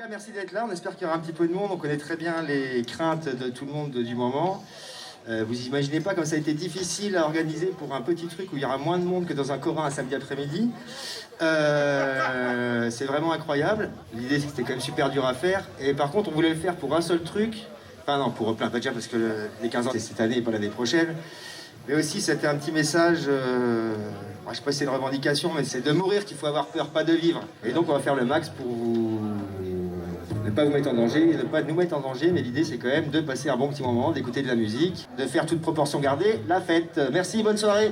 cas, merci d'être là. On espère qu'il y aura un petit peu de monde. On connaît très bien les craintes de tout le monde du moment. Vous imaginez pas comme ça a été difficile à organiser pour un petit truc où il y aura moins de monde que dans un Corin un samedi après-midi. C'est vraiment incroyable. L'idée, c'est que c'était quand même super dur à faire. Et par contre, on voulait le faire pour un seul truc. Enfin non, pour plein, pas déjà parce que les 15 ans, c'est cette année et pas l'année prochaine. Mais aussi, c'était un petit message, je sais pas si c'est une revendication, mais c'est de mourir qu'il faut avoir peur, pas de vivre. Et donc, on va faire le max pour ne pas vous mettre en danger et ne pas nous mettre en danger. Mais l'idée, c'est quand même de passer un bon petit moment, d'écouter de la musique, de faire toute proportion gardée, la fête. Merci, bonne soirée.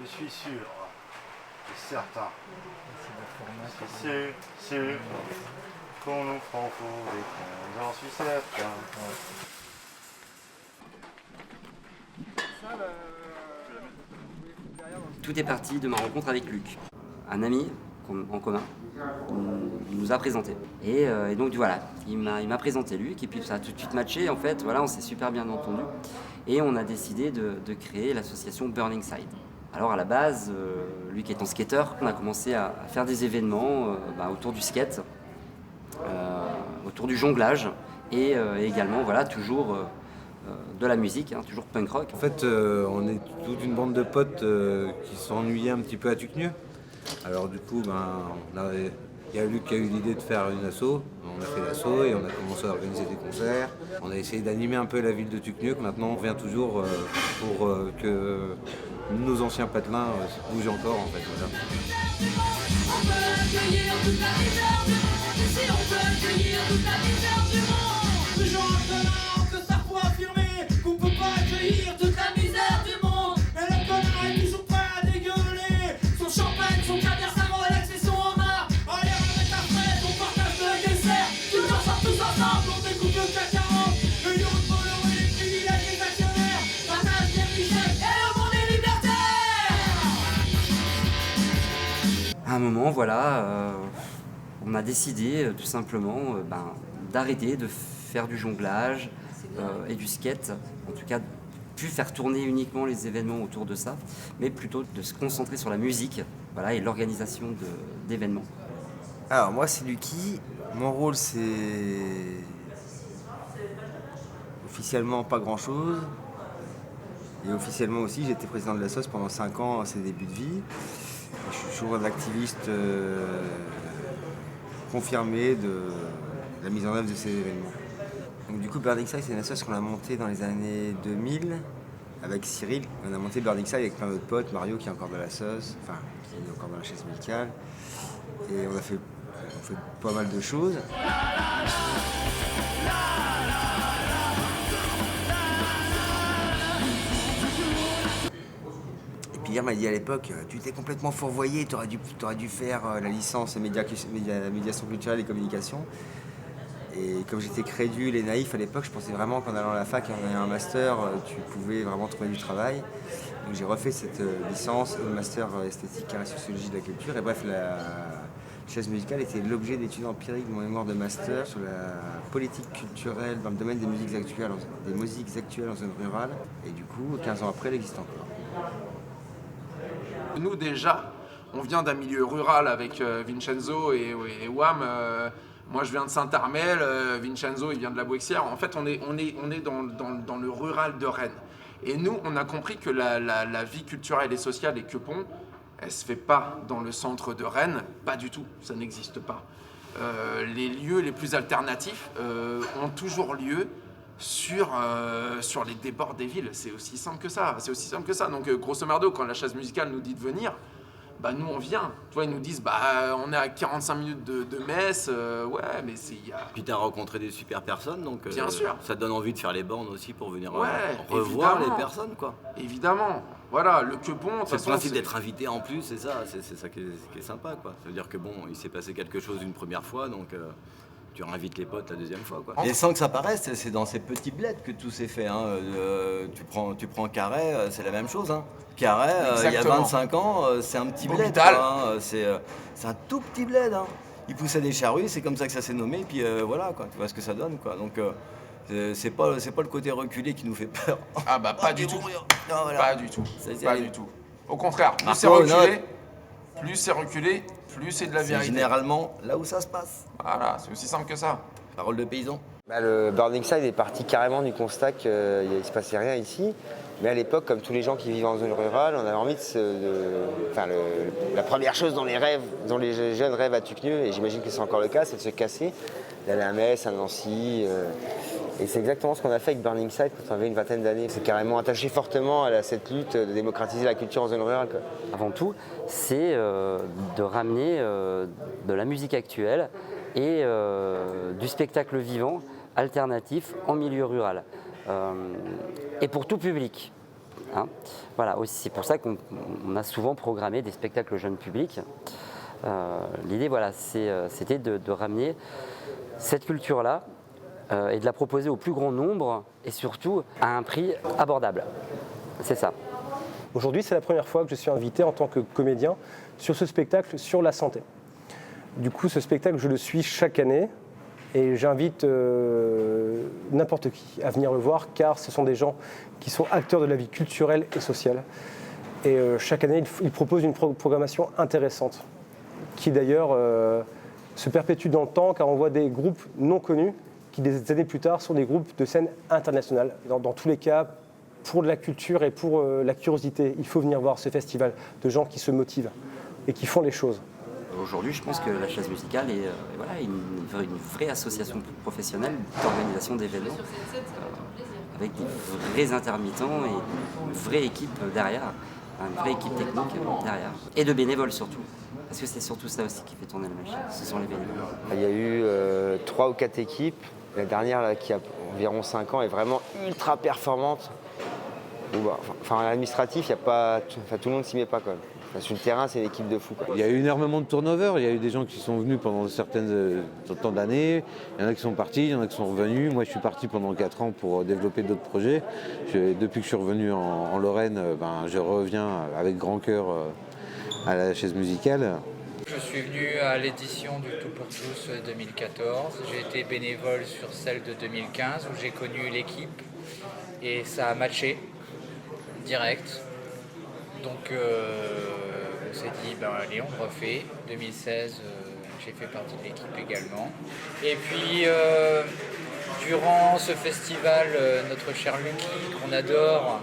Je suis sûr, c'est certain. C'est sûr qu'on nous prend pour des cons, j'en suis certain. Tout est parti de ma rencontre avec Luc, un ami en commun, nous a présenté. Et donc voilà, il m'a présenté Luc et puis ça a tout de suite matché. En fait, voilà, on s'est super bien entendu et on a décidé de créer l'association Burning Side. Alors à la base, Luc étant skateur, on a commencé à faire des événements autour du skate, autour du jonglage et également voilà, toujours de la musique, hein, toujours punk rock. En fait, on est toute une bande de potes qui s'ennuyaient un petit peu à Tucneux. Alors du coup, il y a Luc qui a eu l'idée de faire une asso. On a fait l'asso et on a commencé à organiser des concerts. On a essayé d'animer un peu la ville de Tucneux. Maintenant, on revient toujours pour que nos anciens patelins bougent encore, en fait. Voilà. On peut accueillir toute la misère du monde. Si on peut accueillir toute la misère du monde. Toujours un connard que ça faut affirmer qu'on peut pas accueillir toute la misère du monde. Mais le connard est toujours prêt à dégueuler. Son champagne, son caviar, sa Rolex et son homard. Allez, remets ta fraise, on partage le dessert. Tout ensemble, tous ensemble, on découpe le CAC 40. Le lion de polo et les privilèges des actionnaires. Partage des richesses et le monde est libertaire. À un moment, voilà, on a décidé tout simplement d'arrêter de faire du jonglage et du skate, en tout cas plus faire tourner uniquement les événements autour de ça, mais plutôt de se concentrer sur la musique, voilà, et l'organisation d'événements. Alors moi c'est Lucky, mon rôle c'est officiellement pas grand chose et officiellement aussi j'étais président de la SOS pendant 5 ans à ses débuts de vie. Je suis toujours un activiste confirmé de la mise en œuvre de ces événements. Donc du coup Burning Side c'est une association qu'on a montée dans les années 2000 avec Cyril. On a monté Burning Side avec plein d'autres potes, Mario qui est encore dans la sauce, enfin qui est encore dans la chaise musicale. Et on fait pas mal de choses. Et puis hier m'a dit à l'époque, tu t'es complètement fourvoyé, t'aurais dû faire la licence médiation culturelle et communication. Et comme j'étais crédule et naïf à l'époque, je pensais vraiment qu'en allant à la fac et en ayant un master, tu pouvais vraiment trouver du travail. Donc j'ai refait cette licence et le master esthétique et sociologie de la culture. Et bref, la chaise musicale était l'objet d'études empiriques de mon mémoire de master sur la politique culturelle dans le domaine des musiques actuelles en zone rurale. Et du coup, 15 ans après, elle existe encore. Nous déjà, on vient d'un milieu rural avec Vincenzo et Wam. Moi, je viens de Saint-Armel, Vincenzo, il vient de la Bouexière. En fait, on est dans le rural de Rennes. Et nous, on a compris que la vie culturelle et sociale et Quepont, elle ne se fait pas dans le centre de Rennes, pas du tout, ça n'existe pas. Les lieux les plus alternatifs ont toujours lieu sur les débords des villes. C'est aussi simple que ça. Donc, grosso merdo, quand la chaise musicale nous dit de venir, bah nous on vient. Tu vois, ils nous disent on est à 45 minutes de Metz, ouais, mais Puis t'as rencontré des super personnes, donc bien sûr. Ça te donne envie de faire les bornes aussi pour venir Ouais, revoir évidemment. les personnes, quoi. Évidemment. Voilà, le que bon. C'est le principe d'être invité en plus, c'est ça qui est sympa, quoi. Ça veut dire que bon, il s'est passé quelque chose une première fois, donc tu invites les potes la deuxième fois, quoi. Et sans que ça paraisse, c'est dans ces petits bleds que tout s'est fait. Hein. Tu prends Carhaix, c'est la même chose. Hein. Carhaix, il y a 25 ans, c'est un petit bled. Quoi, hein. C'est un tout petit bled. Hein. Il poussait des charrues, c'est comme ça que ça s'est nommé, puis voilà, quoi. Tu vois ce que ça donne, quoi. Donc c'est pas le côté reculé qui nous fait peur. Ah bah pas du tout. Non, voilà. Pas du tout. Pas du tout. Au contraire, plus c'est reculé, plus c'est de la C'est vérité. généralement là où ça se passe. Voilà, c'est aussi simple que ça. Parole de paysan. Le Burningside est parti carrément du constat qu'il ne se passait rien ici. Mais à l'époque, comme tous les gens qui vivent en zone rurale, on avait envie la première chose dont les jeunes rêvent à Tuqueneux, et j'imagine que c'est encore le cas, c'est de se casser, d'aller à Metz, à Nancy. Et c'est exactement ce qu'on a fait avec Burningside quand on avait une vingtaine d'années. C'est carrément attaché fortement à cette lutte de démocratiser la culture en zone rurale, quoi. Avant tout, c'est de ramener de la musique actuelle et du spectacle vivant alternatif en milieu rural. Et pour tout public. Hein. Voilà, c'est pour ça qu'on a souvent programmé des spectacles jeunes publics. L'idée, voilà, c'était de ramener cette culture-là et de la proposer au plus grand nombre et surtout à un prix abordable. C'est ça. Aujourd'hui, c'est la première fois que je suis invité en tant que comédien sur ce spectacle sur la santé. Du coup, ce spectacle, je le suis chaque année et j'invite n'importe qui à venir le voir car ce sont des gens qui sont acteurs de la vie culturelle et sociale. Et chaque année, ils proposent une programmation intéressante qui d'ailleurs se perpétue dans le temps car on voit des groupes non connus qui des années plus tard sont des groupes de scène internationale. Dans tous les cas, pour la culture et pour la curiosité, il faut venir voir ce festival de gens qui se motivent et qui font les choses. Aujourd'hui, je pense que la chaise musicale est une vraie association professionnelle d'organisation d'événements avec des vrais intermittents et une vraie équipe derrière, une vraie équipe technique derrière. Et de bénévoles surtout. Parce que c'est surtout ça aussi qui fait tourner la machine, ce sont les bénévoles. Il y a eu 3 ou 4 équipes. La dernière, là, qui a environ 5 ans, est vraiment ultra performante. Enfin, à l'administratif, tout le monde ne s'y met pas, quand même. Enfin, sur le terrain, c'est une équipe de fous, quoi. Il y a eu énormément de turnover, il y a eu des gens qui sont venus pendant certaines temps d'années, il y en a qui sont partis, il y en a qui sont revenus. Moi je suis parti pendant 4 ans pour développer d'autres projets. Depuis que je suis revenu en Lorraine, je reviens avec grand cœur à la chaise musicale. Je suis venu à l'édition du Tout pour tous 2014. J'ai été bénévole sur celle de 2015 où j'ai connu l'équipe et ça a matché direct. Donc on s'est dit, allez, on refait. 2016, j'ai fait partie de l'équipe également. Et puis, durant ce festival, notre cher Lucky, qu'on adore,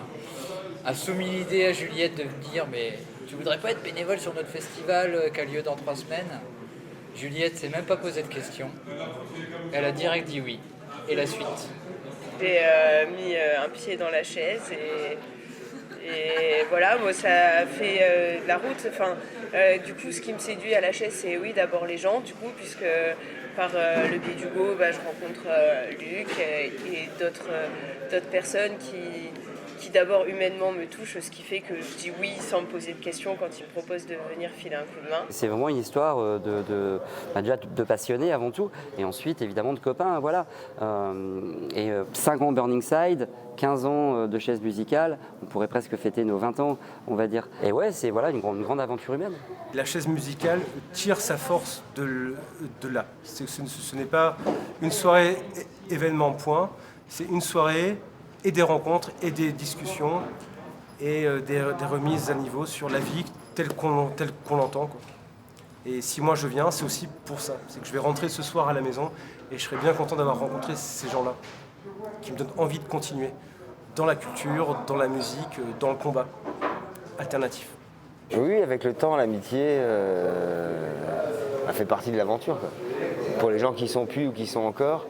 a soumis l'idée à Juliette de me dire, mais tu voudrais pas être bénévole sur notre festival qui a lieu dans 3 semaines ? Juliette s'est même pas posé de questions. Elle a direct dit oui. Et la suite ? J'ai mis un pied dans la chaise et voilà, moi ça a fait de la route. Enfin, du coup, ce qui me séduit à la chaise, c'est oui, d'abord les gens, du coup, puisque par le biais d'Hugo, je rencontre Luc et d'autres personnes qui d'abord humainement me touchent, ce qui fait que je dis oui sans me poser de questions quand ils me proposent de venir filer un coup de main. C'est vraiment une histoire déjà de passionnés avant tout, et ensuite évidemment de copains, voilà. 5 ans Burningside, 15 ans de chaise musicale, on pourrait presque fêter nos 20 ans, on va dire. Et ouais, c'est une grande aventure humaine. La chaise musicale tire sa force de là. Ce n'est pas une soirée événement point, c'est une soirée et des rencontres et des discussions et des remises à niveau sur la vie telle qu'on l'entend, quoi. Et si moi je viens, c'est aussi pour ça. C'est que je vais rentrer ce soir à la maison et je serai bien content d'avoir rencontré ces gens-là qui me donnent envie de continuer dans la culture, dans la musique, dans le combat alternatif. Oui, avec le temps, l'amitié fait partie de l'aventure, quoi. Pour les gens qui sont plus ou qui sont encore.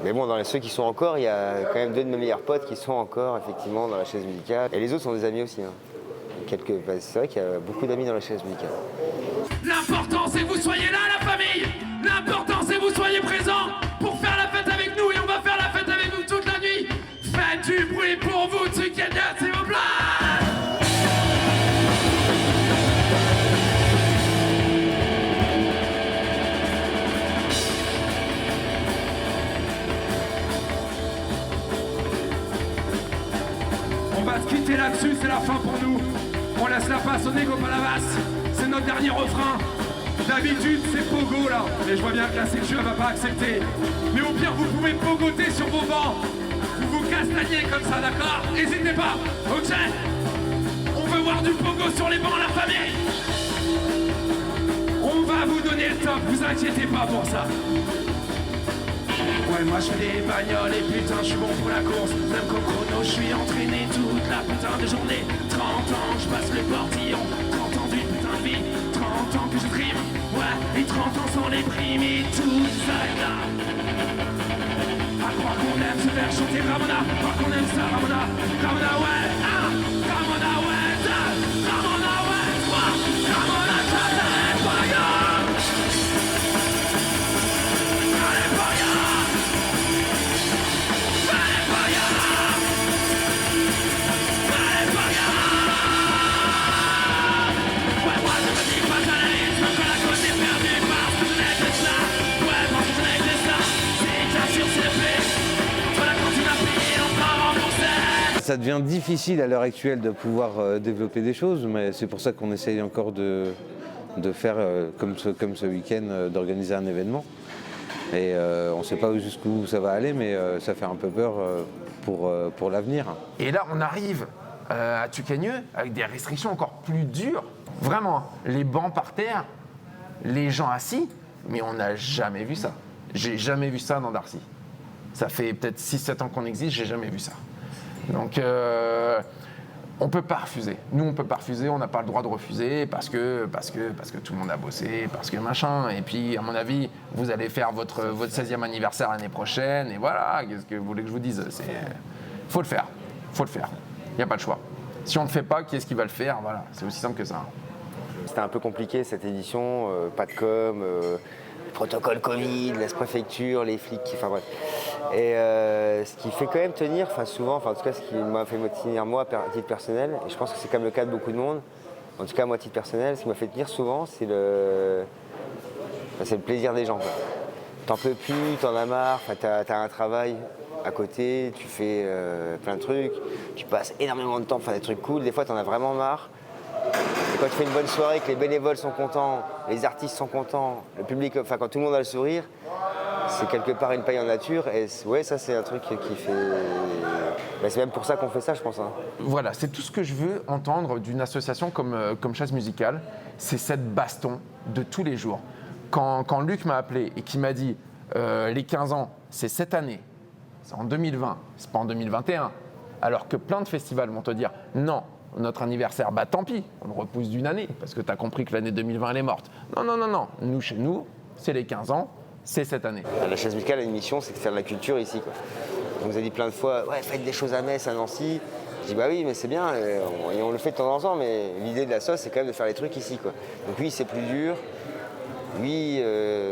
Mais bon, dans ceux qui sont encore, il y a quand même 2 de mes meilleurs potes qui sont encore effectivement dans la chaise musicale. Et les autres sont des amis aussi. C'est vrai qu'il y a beaucoup d'amis dans la chaise musicale. L'important c'est que vous soyez là, la famille. L'important c'est que vous soyez présents pour faire la fête avec nous. Et on va faire la fête avec vous toute la nuit. Faites du bruit pour vous, Tsukedia, s'il vous plaît. On va se quitter là-dessus, c'est la fin pour nous. On laisse la passe au Nego Palavas. C'est notre dernier refrain. D'habitude, c'est pogo là. Mais je vois bien que la sécu va pas accepter. Mais au pire, vous pouvez pogoter sur vos bancs. Vous vous castagnez comme ça, d'accord? N'hésitez pas, ok? On veut voir du pogo sur les bancs, la famille. On va vous donner le top, vous inquiétez pas pour ça. Ouais, moi je fais des bagnoles et putain, je suis bon pour la course. Même qu'au chrono, je suis entraîné toute la putain de journée. 30 ans, je passe le portillon. 30 ans d'une putain de vie. 30 ans que je trime. Ouais, et 30 ans sans les primes et tout ça est là. À croire qu'on aime se faire chanter Ramona. À croire qu'on aime ça, Ramona. Ramona, ouais, ah, Ramona, ouais, deux. Ramona, ouais, trois. Ramona, ça, ça n'est pas rien. Allez, pas rien. Ça devient difficile à l'heure actuelle de pouvoir développer des choses, mais c'est pour ça qu'on essaye encore de faire, comme ce week-end, d'organiser un événement. Et on ne sait pas jusqu'où ça va aller, mais ça fait un peu peur pour l'avenir. Et là, on arrive à Tucagneux avec des restrictions encore plus dures. Vraiment, les bancs par terre, les gens assis, mais on n'a jamais vu ça. J'ai jamais vu ça dans Darcy. Ça fait peut-être 6-7 ans qu'on existe, j'ai jamais vu ça. Donc, on ne peut pas refuser. Nous, on ne peut pas refuser, on n'a pas le droit de refuser parce que tout le monde a bossé, parce que machin. Et puis, à mon avis, vous allez faire votre 16e anniversaire l'année prochaine. Et voilà, qu'est-ce que vous voulez que je vous dise? Faut le faire. Faut le faire. Il n'y a pas le choix. Si on ne le fait pas, qui est-ce qui va le faire? Voilà, c'est aussi simple que ça. C'était un peu compliqué cette édition, pas de com, protocole Covid, la préfecture, les flics, enfin bref. Et ce qui fait quand même tenir, souvent, en tout cas ce qui m'a fait me tenir moi à titre personnel, et je pense que c'est comme le cas de beaucoup de monde, en tout cas moi à titre personnel, ce qui m'a fait tenir souvent, c'est le plaisir des gens. T'en peux plus, t'en as marre, t'as un travail à côté, tu fais plein de trucs, tu passes énormément de temps pour faire des trucs cool, des fois t'en as vraiment marre. Et quand tu fais une bonne soirée, que les bénévoles sont contents, les artistes sont contents, le public, quand tout le monde a le sourire, c'est quelque part une paille en nature. Et ouais, ça c'est un truc qui fait... c'est même pour ça qu'on fait ça, je pense. Voilà, c'est tout ce que je veux entendre d'une association comme Chaise Musicale, c'est cette baston de tous les jours. Quand Luc m'a appelé et qu'il m'a dit les 15 ans, c'est cette année, c'est en 2020, c'est pas en 2021, alors que plein de festivals vont te dire non, notre anniversaire, tant pis, on le repousse d'une année, parce que tu as compris que l'année 2020, elle est morte. Non. Nous, chez nous, c'est les 15 ans, c'est cette année. La Chaise Musicale a une mission, c'est de faire de la culture ici, quoi. On nous a dit plein de fois, ouais, faites des choses à Metz, à Nancy. Je dis, bah oui, mais c'est bien, et on le fait de temps en temps, mais l'idée de la sauce, c'est quand même de faire les trucs ici, quoi. Donc oui, c'est plus dur. Oui,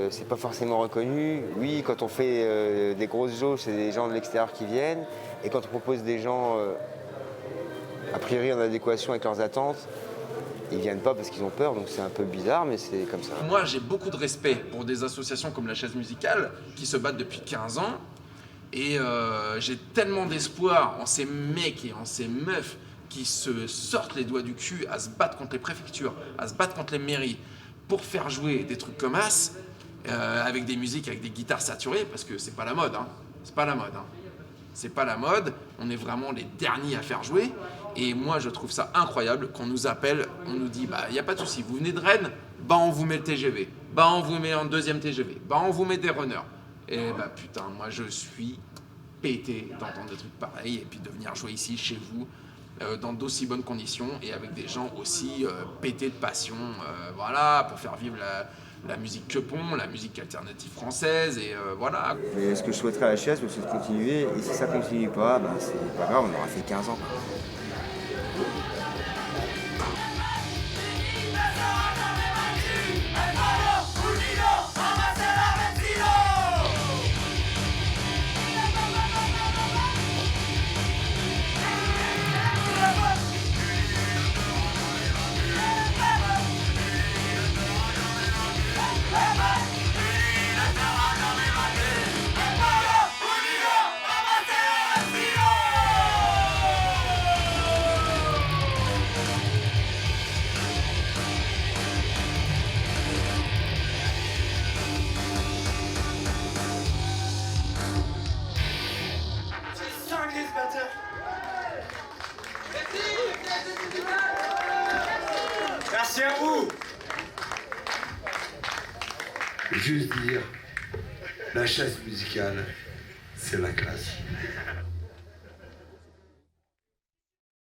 c'est pas forcément reconnu. Oui, quand on fait des grosses jauges, c'est des gens de l'extérieur qui viennent. Et quand on propose des gens... a priori en adéquation avec leurs attentes, ils viennent pas parce qu'ils ont peur, donc c'est un peu bizarre, mais c'est comme ça. Moi, j'ai beaucoup de respect pour des associations comme la Chaise Musicale, qui se battent depuis 15 ans, et j'ai tellement d'espoir en ces mecs et en ces meufs qui se sortent les doigts du cul à se battre contre les préfectures, à se battre contre les mairies, pour faire jouer des trucs comme As, avec des musiques, avec des guitares saturées, parce que c'est pas la mode, c'est pas la mode. C'est pas la mode, on est vraiment les derniers à faire jouer. Et moi, je trouve ça incroyable qu'on nous appelle, on nous dit, il n'y a pas de souci, vous venez de Rennes, on vous met le TGV, on vous met en deuxième TGV, on vous met des runners. Et putain, moi, je suis pété d'entendre des trucs pareils et puis de venir jouer ici, chez vous, dans d'aussi bonnes conditions et avec des gens aussi pétés de passion, voilà, pour faire vivre la musique Quepon, la musique alternative française, et voilà. Et ce que je souhaiterais à la chaise, c'est de continuer, et si ça continue pas, bah, c'est pas grave, on aura fait 15 ans. Merci à vous. Juste dire, la chaise musicale, c'est la classe.